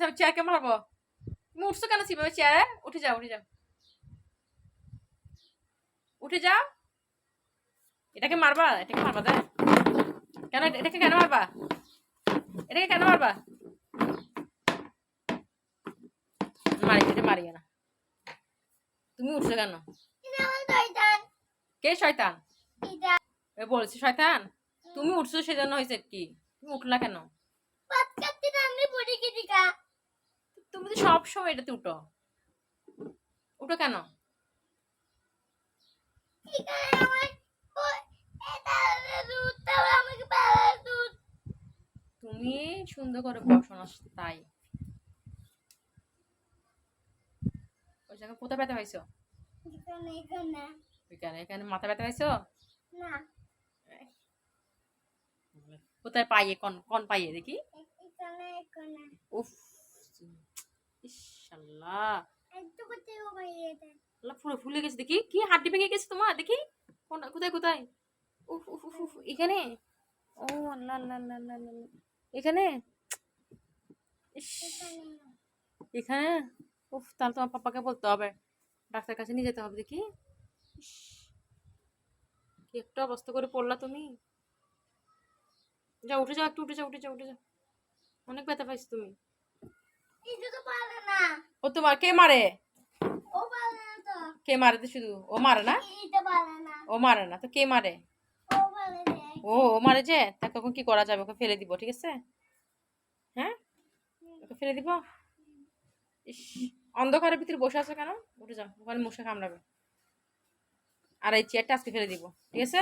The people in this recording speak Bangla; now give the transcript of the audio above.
আচ্ছা আমি চেয়ারকে মারবো। তুমি উঠছো কেন চিপাবে চেয়ারে? উঠে যাও, উঠে যাও, উঠে যাও। এটাকে মারবা? এটাকে মারবা তাই? কেন এটাকে কেন মারবা? এটাকে কেন মারবা? মারি, এটা মারিয়ে না। তুমি উঠছো কেন? কে শয়তান? বলছি শয়তান। তুমি উঠছো সেজন্য হয়েছে কি? তুমি উঠলা কেন? তুমি তো সব সময় এটাতে উঠো। উঠো কেন? তুমি সুন্দর করে বসো না তাই। ওই জায়গায় কোথায় ব্যথা পাইছো? এখানে এখানে মাথা ব্যথা পাইছো? কোথায় পাইয়ে? কোন কোন পাইয়ে দেখি? উফ, ইস আল্লাহ, আল্লাহ পুরো ফুলে গেছে দেখি। কি হাড্ডি ভেঙে গেছে তোমার দেখি? কোন কোথায় কোথায়? উফ উফ উফ উফ, এখানে? ও আল্লাহ আল্লাহ আল্লাহ আল্লাহ আল্লাহ। এখানে? ইস, এখানে? উফ, তাহলে তোমার পাপাকে বলতে হবে, ডাক্তার কাছে নিয়ে যেতে হবে দেখি। ইস, কি একটা অবস্থা করে পড়লা তুমি। যাও উঠে যাও, একটু উঠে যাও, উঠে যাও, উঠে যাও। অনেক ব্যথা পাইছো তুমি। ও তোমার কে মারে? কে মারে? তো শুধু ও মারে না? ও মারে না তো কে মারে? ও মারে যে, তা তখন কি করা যাবে? ওকে ফেলে দিব, ঠিক আছে? হ্যাঁ, ওকে ফেলে দিব। ইস, অন্ধকারের ভিতরে বসে আছো কেন? উঠে যাও, ওখানে মশা কামড়াবে। আর এই চেয়ারটা আজকে ফেলে দিব, ঠিক আছে?